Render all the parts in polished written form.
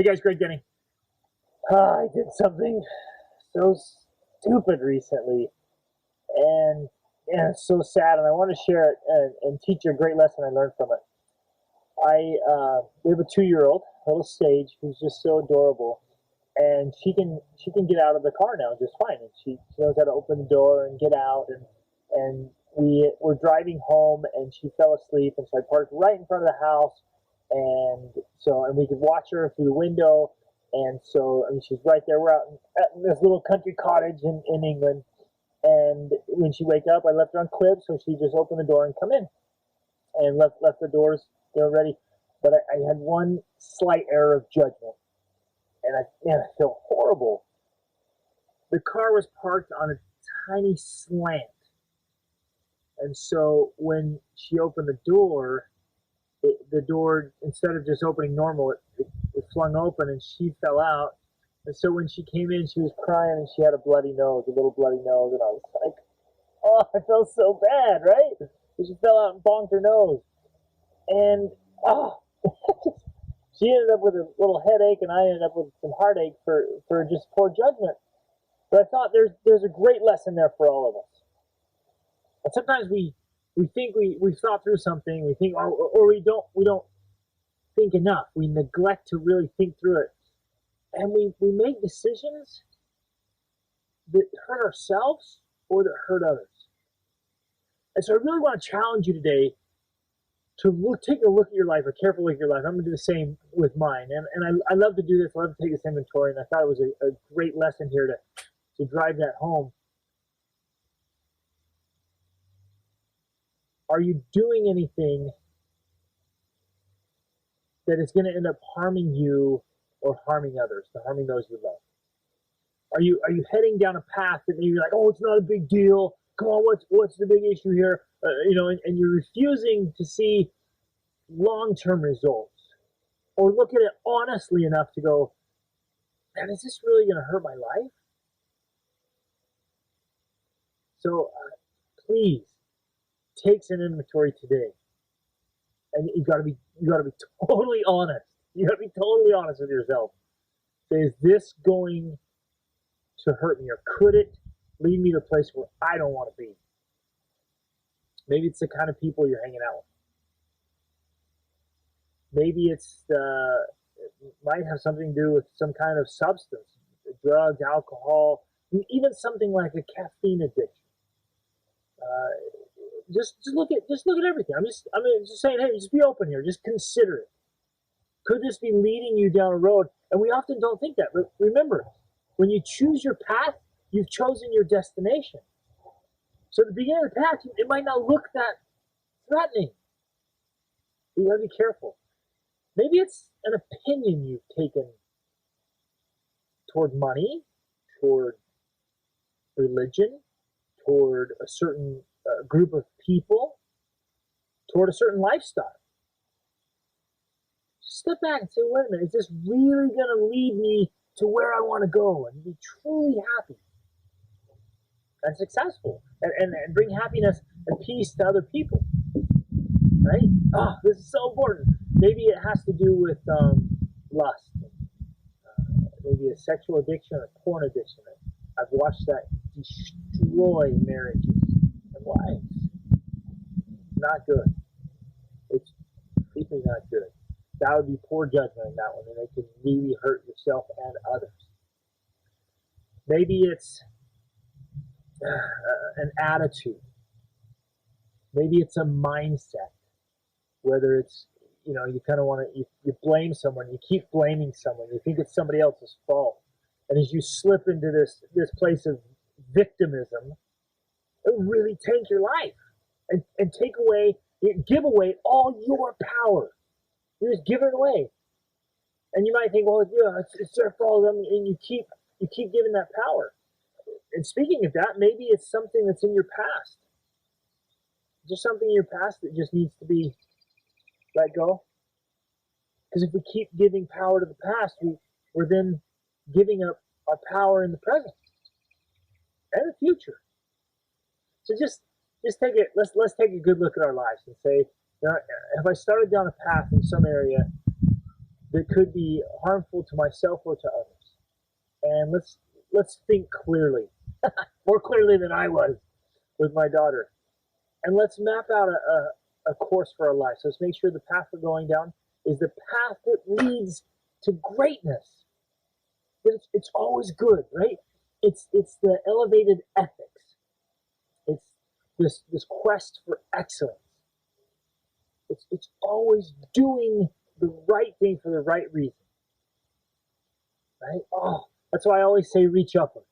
Hey guys, Greg Denny. I did something so stupid recently, and it's so sad, and I want to share it and teach you a great lesson I learned from it. We have a 2-year-old, little Sage, who's just so adorable, and she can get out of the car now just fine, and she knows how to open the door and get out, and we were driving home, and she fell asleep, and so I parked right in front of the house, and we could watch her through the window. And so, I mean, she's right there. We're out in this little country cottage in England. And when she wake up, I left her on clip, so she just opened the door and come in, and left the doors ready. But I had one slight error of judgment, and I feel horrible. The car was parked on a tiny slant, and so when she opened the door, the door, instead of just opening normal, it flung open and she fell out. And so when she came in, she was crying and she had a bloody nose, a little bloody nose. And I was like, oh, I felt so bad, right? So she fell out and bonked her nose. And, oh, she ended up with a little headache, and I ended up with some heartache for just poor judgment. But I thought there's a great lesson there for all of us. And sometimes we think we've thought through something, we think, or we don't think enough. We neglect to really think through it. And we make decisions that hurt ourselves or that hurt others. And so I really want to challenge you today to take a look at your life, a careful look at your life. I'm going to do the same with mine. And I love to do this. I love to take this inventory. And I thought it was a great lesson here to drive that home. Are you doing anything that is going to end up harming you or harming others, to harming those you love? Are you heading down a path that maybe you're like, oh, it's not a big deal. Come on, what's the big issue here? And you're refusing to see long-term results, or look at it honestly enough to go, man, is this really going to hurt my life? So please take some inventory today, and you got to be totally honest. You got to be totally honest with yourself. Say, is this going to hurt me, or could it lead me to a place where I don't want to be? Maybe it's the kind of people you're hanging out with. Maybe it might have something to do with some kind of substance, drugs, alcohol, even something like a caffeine addiction. Just look at everything. I'm just saying, hey, just be open here. Just consider it. Could this be leading you down a road? And we often don't think that. But remember, when you choose your path, you've chosen your destination. So at the beginning of the path, it might not look that threatening. You got to be careful. Maybe it's an opinion you've taken toward money, toward religion, toward a certain group of people, toward a certain lifestyle. Just step back and say, wait a minute, is this really going to lead me to where I want to go and be truly happy and successful and bring happiness and peace to other people? Right? Oh, this is so important. Maybe it has to do with lust, maybe a sexual addiction or porn addiction. I've watched that destroy marriages and lives. Not good. It's completely not good. That would be poor judgment in that one, and it can really hurt yourself and others. Maybe it's an attitude. Maybe it's a mindset. Whether it's, you kind of want to, you blame someone, you keep blaming someone, you think it's somebody else's fault. And as you slip into this place of victimism, it'll really tank your life and give away all your power. You just give it away. And you might think, well, it's their fault, and you keep giving that power. And speaking of that, maybe it's something that's in your past. Just something in your past that just needs to be let go. Because if we keep giving power to the past, we're then giving up our power in the present and the future. So just take it. Let's take a good look at our lives and say, have I started down a path in some area that could be harmful to myself or to others. And let's think clearly, more clearly than I was with my daughter. And let's map out a course for our life. So let's make sure the path we're going down is the path that leads to greatness. That it's always good, right? It's the elevated ethics. It's this quest for excellence. It's always doing the right thing for the right reason, right? Oh, that's why I always say reach upward.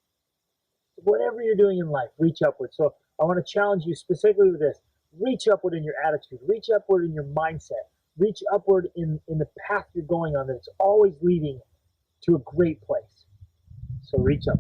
Whatever you're doing in life, reach upward. So I want to challenge you specifically with this. Reach upward in your attitude. Reach upward in your mindset. Reach upward in the path you're going on. That it's always leading to a great place. So reach up.